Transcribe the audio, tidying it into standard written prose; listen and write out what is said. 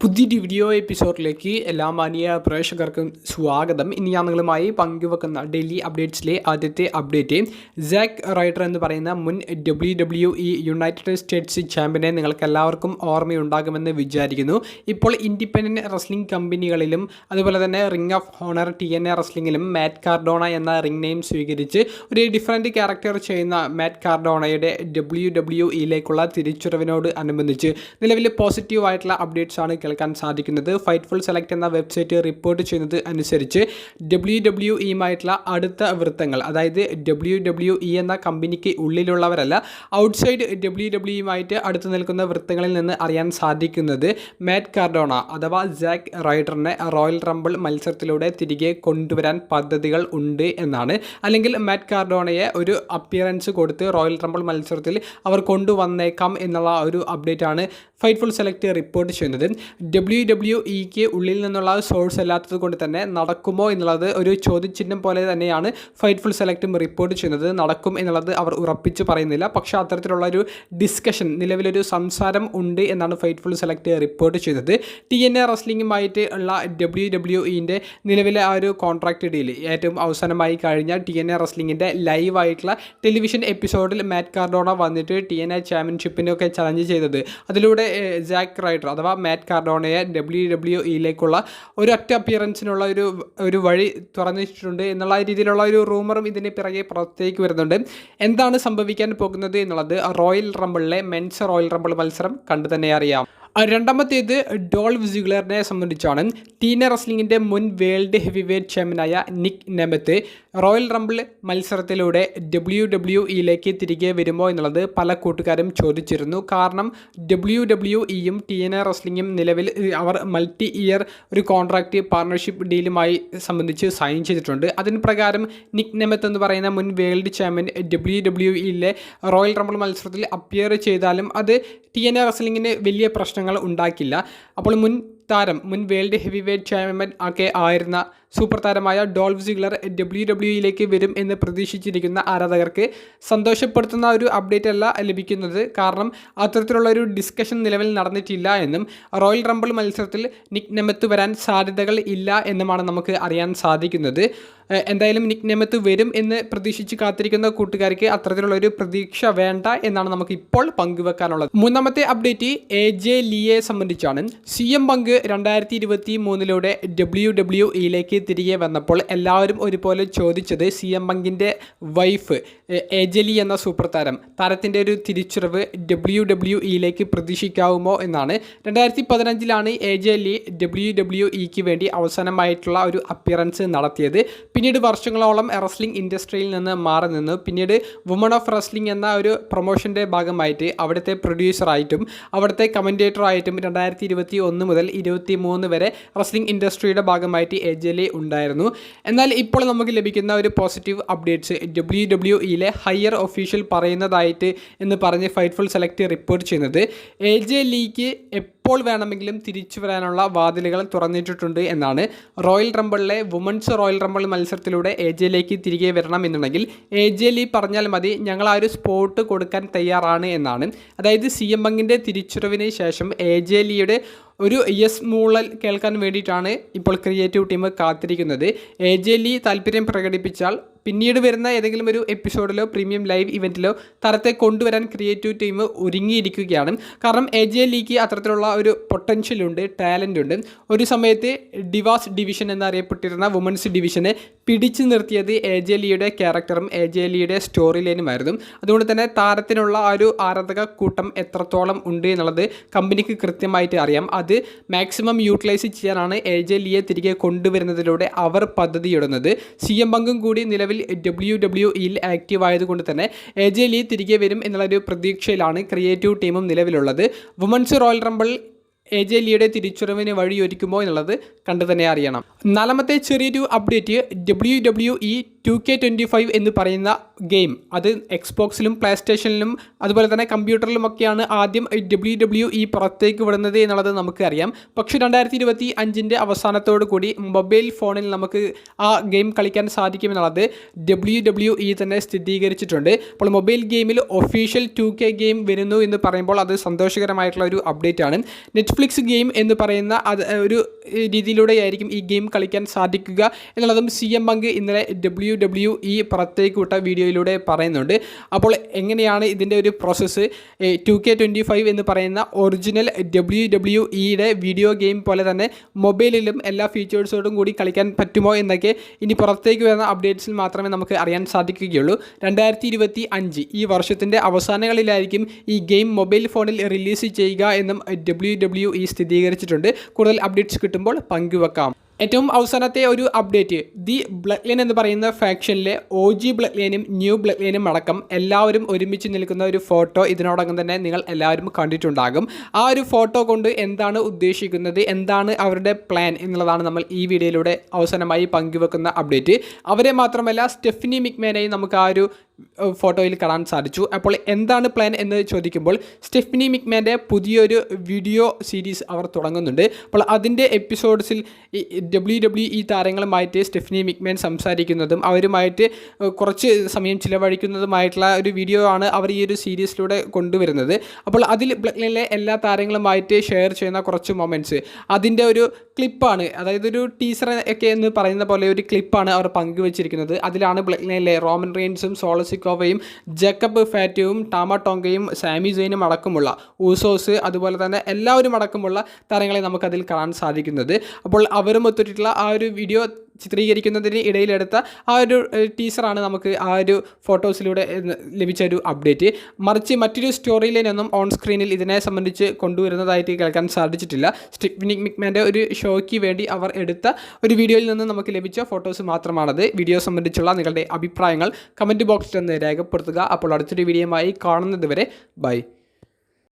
പുതിയൊരു വീഡിയോ എപ്പിസോഡിലേക്ക് എല്ലാ മാന്യ പ്രേക്ഷകർക്കും സ്വാഗതം. ഇനി ഞാൻ നിങ്ങളുമായി പങ്കുവെക്കുന്ന ഡെയിലി അപ്ഡേറ്റ്സിലെ ആദ്യത്തെ അപ്ഡേറ്റ്, സാക്ക് റൈഡർ എന്ന് പറയുന്ന മുൻ WWE യുണൈറ്റഡ് സ്റ്റേറ്റ്സ് ചാമ്പ്യനെ നിങ്ങൾക്ക് എല്ലാവർക്കും ഓർമ്മയുണ്ടാകുമെന്ന് വിചാരിക്കുന്നു. ഇപ്പോൾ ഇൻഡിപെൻഡൻറ്റ് റെസ്ലിംഗ് കമ്പനികളിലും അതുപോലെ തന്നെ ring of honour TNA റെസ്ലിംഗിലും mat Cardona എന്ന റിംഗ് നെയിം സ്വീകരിച്ച് ഒരു ഡിഫറൻറ്റ് ക്യാരക്ടർ ചെയ്യുന്ന മാറ്റ് കാർഡോണയുടെ WWEയിലേക്കുള്ള തിരിച്ചുവരവിനോട് അനുബന്ധിച്ച് നിലവിൽ പോസിറ്റീവായിട്ടുള്ള അപ്ഡേറ്റ്സ് ആണ് കേൾക്കാൻ സാധിക്കുന്നത്. ഫൈറ്റ്ഫുൾ സെലക്ട് എന്ന വെബ്സൈറ്റ് റിപ്പോർട്ട് ചെയ്യുന്നത് അനുസരിച്ച് WWEയുമായിട്ടുള്ള അടുത്ത വൃത്തങ്ങൾ, അതായത് WWE എന്ന കമ്പനിക്ക് ഉള്ളിലുള്ളവരല്ല, ഔട്ട്സൈഡ് WWEയുമായിട്ട് അടുത്ത് നിൽക്കുന്ന വൃത്തങ്ങളിൽ നിന്ന് അറിയാൻ സാധിക്കുന്നത് മാറ്റ് കാർഡോണ അഥവാ സാക്ക് റൈഡറിനെ റോയൽ റംബിൾ മത്സരത്തിലൂടെ തിരികെ കൊണ്ടുവരാൻ പദ്ധതികൾ ഉണ്ട് എന്നാണ്. അല്ലെങ്കിൽ മാറ്റ് കാർഡോണയെ ഒരു അപ്പിയറൻസ് കൊടുത്ത് റോയൽ റംബിൾ മത്സരത്തിൽ അവർ കൊണ്ടുവന്നേക്കാം എന്നുള്ള ഒരു അപ്ഡേറ്റ് ആണ് ഫൈറ്റ്ഫുൾ സെലക്ട് റിപ്പോർട്ട് ചെയ്യുന്നത്. WWEക്ക് ഉള്ളിൽ നിന്നുള്ള സോഴ്സ് അല്ലാത്തത് കൊണ്ട് തന്നെ നടക്കുമോ എന്നുള്ളത് ഒരു ചോദ്യചിഹ്നം പോലെ തന്നെയാണ് ഫൈറ്റ്ഫുൾ സെലക്റ്റും റിപ്പോർട്ട് ചെയ്യുന്നത്. നടക്കും എന്നുള്ളത് അവർ ഉറപ്പിച്ച് പറയുന്നില്ല, പക്ഷേ അത്തരത്തിലുള്ള ഒരു ഡിസ്കഷൻ, നിലവിലൊരു സംസാരം ഉണ്ട് എന്നാണ് ഫൈറ്റ്ഫുൾ സെലക്ട് റിപ്പോർട്ട് ചെയ്യുന്നത്. TNA റെസ്ലിംഗുമായിട്ട് ഉള്ള WWEൻ്റെ നിലവിലെ ആ ഒരു കോൺട്രാക്ട് ഡീൽ ഏറ്റവും അവസാനമായി കഴിഞ്ഞ TNA റെസ്ലിംഗിൻ്റെ ലൈവായിട്ടുള്ള ടെലിവിഷൻ എപ്പിസോഡിൽ മാറ്റ് കാർഡോണ വന്നിട്ട് TNA ചാമ്പ്യൻഷിപ്പിനൊക്കെ ചലഞ്ച് ചെയ്തത്, അതിലൂടെ സാക്ക് റൈഡർ അഥവാ മാറ്റ് കാർഡോണയെ WWEയിലേക്കുള്ള ഒരൊറ്റ അപ്പിയറൻസിനുള്ള ഒരു വഴി തുറന്നിട്ടുണ്ട് എന്നുള്ള രീതിയിലുള്ള ഒരു റൂമറും ഇതിന് പിറകെ പുറത്തേക്ക് വരുന്നുണ്ട്. എന്താണ് സംഭവിക്കാൻ പോകുന്നത് എന്നുള്ളത് റോയൽ റംബിളിലെ മെൻസ് റോയൽ റംബിൾ മത്സരം കണ്ടു തന്നെ അറിയാം. രണ്ടാമത്തേത് ഡോൾഫ് സിഗ്ലറിനെ സംബന്ധിച്ചാണ്. TNA റെസ്ലിംഗിൻ്റെ മുൻ വേൾഡ് ഹെവി വെയ്റ്റ് ചാമ്പ്യനായ നിക് നെമത്ത് റോയൽ റംബിൾ മത്സരത്തിലൂടെ WWEയിലേക്ക് തിരികെ വരുമോ എന്നുള്ളത് പല കൂട്ടുകാരും ചോദിച്ചിരുന്നു. കാരണം WWEയും TNA റെസ്ലിംഗും നിലവിൽ അവർ മൾട്ടി ഇയർ ഒരു കോൺട്രാക്റ്റ് പാർട്ണർഷിപ്പ് ഡീലുമായി സംബന്ധിച്ച് സൈൻ ചെയ്തിട്ടുണ്ട്. അതിന് പ്രകാരം നിക് നെമത്ത് എന്ന് പറയുന്ന മുൻ വേൾഡ് ചാമ്പ്യൻ WWEയിലെ റോയൽ റംബിൾ മത്സരത്തിൽ അപ്പിയർ ചെയ്താലും അത് TNA റെസ്ലിംഗിന് വലിയ പ്രശ്നങ്ങൾ ഉണ്ടാക്കില്ല. അപ്പോൾ മുൻ വേൾഡ് ഹെവി വെയ്റ്റ് ചാമ്പ്യൻ ഒക്കെ ആയിരുന്ന സൂപ്പർ താരമായ ഡോൾഫ് സിഗ്ലർ WWEയിലേക്ക് വരും എന്ന് പ്രതീക്ഷിച്ചിരിക്കുന്ന ആരാധകർക്ക് സന്തോഷപ്പെടുത്തുന്ന ഒരു അപ്ഡേറ്റ് അല്ല ലഭിക്കുന്നത്. കാരണം അത്തരത്തിലുള്ള ഒരു ഡിസ്കഷൻ നിലവിൽ നടന്നിട്ടില്ല എന്നും റോയൽ റംബിൾ മത്സരത്തിൽ നിക് നെമത്ത് വരാൻ സാധ്യതകൾ ഇല്ല എന്നുമാണ് നമുക്ക് അറിയാൻ സാധിക്കുന്നത്. എന്തായാലും നിക് നെമത്ത് വരും എന്ന് പ്രതീക്ഷിച്ച് കാത്തിരിക്കുന്ന കൂട്ടുകാർക്ക് അത്തരത്തിലുള്ളൊരു പ്രതീക്ഷ വേണ്ട എന്നാണ് നമുക്ക് ഇപ്പോൾ പങ്കുവെക്കാനുള്ളത്. മൂന്നാമത്തെ അപ്ഡേറ്റ് AJ ലീയെ സംബന്ധിച്ചാണ്. CM പങ്ക് 2023 WWEയിലേക്ക് തിരികെ വന്നപ്പോൾ എല്ലാവരും ഒരുപോലെ ചോദിച്ചത് CM പങ്കിൻ്റെ വൈഫ് AJ ലീ എന്ന സൂപ്പർ താരത്തിൻ്റെ ഒരു തിരിച്ചുവരവ് WWEയിലേക്ക് പ്രതീക്ഷിക്കാവുമോ എന്നാണ്. 2015 AJ ലീ WWEക്ക് വേണ്ടി അവസാനമായിട്ടുള്ള ഒരു അപ്പിയറൻസ് നടത്തിയത്. പിന്നീട് വർഷങ്ങളോളം റെസ്ലിംഗ് ഇൻഡസ്ട്രിയിൽ നിന്ന് മാറി നിന്നു. പിന്നീട് വുമൺ ഓഫ് റെസ്ലിംഗ് എന്ന ഒരു പ്രൊമോഷൻ്റെ ഭാഗമായിട്ട് അവിടുത്തെ പ്രൊഡ്യൂസറായിട്ടും അവിടുത്തെ കമൻറ്റേറ്ററായിട്ടും 2021 മുതൽ 2023 വരെ റെസ്ലിംഗ് ഇൻഡസ്ട്രിയുടെ ഭാഗമായിട്ട് AJ ലീ ഉണ്ടായിരുന്നു. എന്നാൽ ഇപ്പോൾ നമുക്ക് ലഭിക്കുന്ന ഒരു പോസിറ്റീവ് അപ്ഡേറ്റ്സ് WWEയിലെ ഹയർ ഒഫീഷ്യൽ പറയുന്നതായിട്ട് എന്ന് പറഞ്ഞ് ഫൈറ്റ്ഫുൾ സെലക്ട് റിപ്പോർട്ട് ചെയ്യുന്നത് AJ ലീക്ക് എപ്പോൾ വേണമെങ്കിലും തിരിച്ചു വരാനുള്ള വാതിലുകൾ തുറന്നിട്ടിട്ടുണ്ട് എന്നാണ്. റോയൽ റംബിളിലെ വുമൻസ് റോയൽ റംബിൾ മത്സരത്തിലൂടെ AJ ലേക്ക് തിരികെ വരണം എന്നുണ്ടെങ്കിൽ AJ ലീ പറഞ്ഞാൽ മതി, ഞങ്ങൾ ആ ഒരു സ്പോട്ട് കൊടുക്കാൻ തയ്യാറാണ് എന്നാണ്. അതായത് CM പങ്കിൻ്റെ തിരിച്ചുവരവിന് ശേഷം AJ ലീയുടെ ഒരു യെസ് മൂളൽ കേൾക്കാൻ വേണ്ടിയിട്ടാണ് ഇപ്പോൾ ക്രിയേറ്റീവ് ടീം കാത്തിരിക്കുന്നത്. AJ ലീ താല്പര്യം പ്രകടിപ്പിച്ചാൽ പിന്നീട് വരുന്ന ഏതെങ്കിലും ഒരു എപ്പിസോഡിലോ പ്രീമിയം ലൈവ് ഇവൻറ്റിലോ താരത്തെ കൊണ്ടുവരാൻ ക്രിയേറ്റീവ് ടീം ഒരുങ്ങിയിരിക്കുകയാണ്. കാരണം AJ ലീക്ക് അത്തരത്തിലുള്ള ഒരു പൊട്ടൻഷ്യൽ ഉണ്ട്, ടാലൻ്റ് ഉണ്ട്. ഒരു സമയത്ത് ഡിവാസ് ഡിവിഷൻ എന്നറിയപ്പെട്ടിരുന്ന വുമൻസ് ഡിവിഷനെ പിടിച്ചു നിർത്തിയത് AJ ലീയുടെ ക്യാരക്ടറും AJ ലീയുടെ സ്റ്റോറി ലൈനുമായിരുന്നു. അതുകൊണ്ട് തന്നെ താരത്തിനുള്ള ആ ഒരു ആരാധക കൂട്ടം എത്രത്തോളം ഉണ്ട് എന്നുള്ളത് കമ്പനിക്ക് കൃത്യമായിട്ട് അറിയാം. അത് മാക്സിമം യൂട്ടിലൈസ് ചെയ്യാനാണ് AJ ലീയെ തിരികെ കൊണ്ടുവരുന്നതിലൂടെ അവർ പദ്ധതിയിടുന്നത്. CM പങ്കും കൂടി നിലവിൽ WWEയിൽ ആക്റ്റീവ് ആയതുകൊണ്ട് തന്നെ AJ ലീ തിരികെ വരും എന്നുള്ളൊരു പ്രതീക്ഷയിലാണ് ക്രിയേറ്റീവ് ടീമും നിലവിലുള്ളത്. വുമൻസ് റോയൽ റംബിൾ AJ ലീയുടെ തിരിച്ചുവരവിന് വഴിയൊരുക്കുമോ എന്നുള്ളത് കണ്ടു തന്നെ അറിയണം. നാലാമത്തെ ചെറിയൊരു അപ്ഡേറ്റ്, WWE 2K25 എന്ന് പറയുന്ന ഗെയിം അത് എക്സ്ബോക്സിലും പ്ലേ സ്റ്റേഷനിലും അതുപോലെ തന്നെ കമ്പ്യൂട്ടറിലുമൊക്കെയാണ് ആദ്യം WWE പുറത്തേക്ക് വിടുന്നത് എന്നുള്ളത് നമുക്കറിയാം. പക്ഷേ 2025 അവസാനത്തോടു കൂടി മൊബൈൽ ഫോണിൽ നമുക്ക് ആ ഗെയിം കളിക്കാൻ സാധിക്കുമെന്നുള്ളത് WWE തന്നെ സ്ഥിരീകരിച്ചിട്ടുണ്ട്. അപ്പോൾ മൊബൈൽ ഗെയിമിൽ ഒഫീഷ്യൽ 2K ഗെയിം വരുന്നു എന്ന് പറയുമ്പോൾ അത് സന്തോഷകരമായിട്ടുള്ള ഒരു അപ്ഡേറ്റ് ആണ്. നെറ്റ്ഫ്ലിക്സ് നെറ്റ്ഫ്ലിക്സ് ഗെയിം എന്ന് പറയുന്ന ഒരു രീതിയിലൂടെയായിരിക്കും ഈ ഗെയിം കളിക്കാൻ സാധിക്കുക എന്നുള്ളതും CM പങ്ക് ഇന്നലെ WWE പുറത്തേക്ക് വിട്ട വീഡിയോയിലൂടെ പറയുന്നുണ്ട്. അപ്പോൾ എങ്ങനെയാണ് ഇതിൻ്റെ ഒരു പ്രോസസ്സ് 2K25 എന്ന് പറയുന്ന ഒറിജിനൽ WWEയുടെ വീഡിയോ ഗെയിം പോലെ തന്നെ മൊബൈലിലും എല്ലാ ഫീച്ചേഴ്സോടും കൂടി കളിക്കാൻ പറ്റുമോ എന്നൊക്കെ ഇനി പുറത്തേക്ക് വരുന്ന അപ്ഡേറ്റ്സിൽ മാത്രമേ നമുക്ക് അറിയാൻ സാധിക്കുകയുള്ളൂ. 2025 ഈ വർഷത്തിൻ്റെ അവസാനങ്ങളിലായിരിക്കും ഈ ഗെയിം മൊബൈൽ ഫോണിൽ റിലീസ് ചെയ്യുക എന്നും WWE സ്ഥിരീകരിച്ചിട്ടുണ്ട്. കൂടുതൽ അപ്ഡേറ്റ്സ് കിട്ടുമ്പോൾ പങ്കുവെക്കാം. ഏറ്റവും അവസാനത്തെ ഒരു അപ്ഡേറ്റ്, ദി ബ്ലഡ് ലൈൻ എന്ന് പറയുന്ന ഫാക്ഷനിലെ OG ബ്ലഡ് ലൈനും ന്യൂ ബ്ലഡ് ലൈനും അടക്കം എല്ലാവരും ഒരുമിച്ച് നിൽക്കുന്ന ഒരു ഫോട്ടോ ഇതിനോടകം തന്നെ നിങ്ങൾ എല്ലാവരും കണ്ടിട്ടുണ്ടാകും. ആ ഒരു ഫോട്ടോ കൊണ്ട് എന്താണ് ഉദ്ദേശിക്കുന്നത്, എന്താണ് അവരുടെ പ്ലാൻ എന്നുള്ളതാണ് നമ്മൾ ഈ വീഡിയോയിലൂടെ അവസാനമായി പങ്കുവെക്കുന്ന അപ്ഡേറ്റ്. അവരെ മാത്രമല്ല സ്റ്റെഫനി മിക്മാനെയും നമുക്ക് ആ ഒരു ഫോട്ടോയിൽ കാണാൻ സാധിച്ചു. അപ്പോൾ എന്താണ് പ്ലാൻ എന്ന് ചോദിക്കുമ്പോൾ സ്റ്റെഫനി മിക്മാൻ്റെ പുതിയൊരു വീഡിയോ സീരീസ് അവർ തുടങ്ങുന്നുണ്ട്. അപ്പോൾ അതിൻ്റെ എപ്പിസോഡ്സിൽ WWE താരങ്ങളുമായിട്ട് സ്റ്റെഫനി മിക്മാൻ സംസാരിക്കുന്നതും അവരുമായിട്ട് കുറച്ച് സമയം ചിലവഴിക്കുന്നതുമായിട്ടുള്ള ഒരു വീഡിയോ ആണ് അവർ ഈ ഒരു സീരീസിലൂടെ കൊണ്ടുവരുന്നത്. അപ്പോൾ അതിൽ ബ്ലഡ് ലൈനിലെ എല്ലാ താരങ്ങളുമായിട്ട് ഷെയർ ചെയ്യുന്ന കുറച്ച് മൊമെൻറ്റ്സ്, അതിൻ്റെ ഒരു ക്ലിപ്പാണ്, അതായത് ഒരു ടീസർ ഒക്കെ എന്ന് പറയുന്ന പോലെ ഒരു ക്ലിപ്പാണ് അവർ പങ്കുവച്ചിരിക്കുന്നത്. അതിലാണ് ബ്ലഡ് ലൈനിലെ റോമൻ റെയിൻസും സോളസിക്കോവയും ജേക്കബ് ഫാറ്റുവും ടാമ ടോങ്കയും സാമി സെയിനും അടക്കമുള്ള ഊസോസ്, അതുപോലെ തന്നെ എല്ലാവരും അടക്കമുള്ള താരങ്ങളെ നമുക്കതിൽ കാണാൻ സാധിക്കുന്നത്. അപ്പോൾ അവരും ഒത്തിട്ടുള്ള ആ ഒരു വീഡിയോ ചിത്രീകരിക്കുന്നതിന് ഇടയിലെടുത്ത ആ ഒരു ടീസറാണ് നമുക്ക് ആ ഒരു ഫോട്ടോസിലൂടെ ലഭിച്ച ഒരു അപ്ഡേറ്റ്. മറിച്ച് മറ്റൊരു സ്റ്റോറി ലൈനൊന്നും ഓൺ സ്ക്രീനിൽ ഇതിനെ സംബന്ധിച്ച് കൊണ്ടുവരുന്നതായിട്ട് കേൾക്കാൻ സാധിച്ചിട്ടില്ല. സ്റ്റെഫനി മിക്മാൻ്റെ ഒരു ഷോയ്ക്ക് വേണ്ടി അവർ എടുത്ത ഒരു വീഡിയോയിൽ നിന്ന് നമുക്ക് ലഭിച്ച ഫോട്ടോസ് മാത്രമാണത്. വീഡിയോ സംബന്ധിച്ചുള്ള നിങ്ങളുടെ അഭിപ്രായങ്ങൾ കമൻറ്റ് ബോക്സിൽ ഒന്ന് രേഖപ്പെടുത്തുക. അപ്പോൾ അടുത്തൊരു വീഡിയോയുമായി കാണുന്നത് വരെ ബൈ.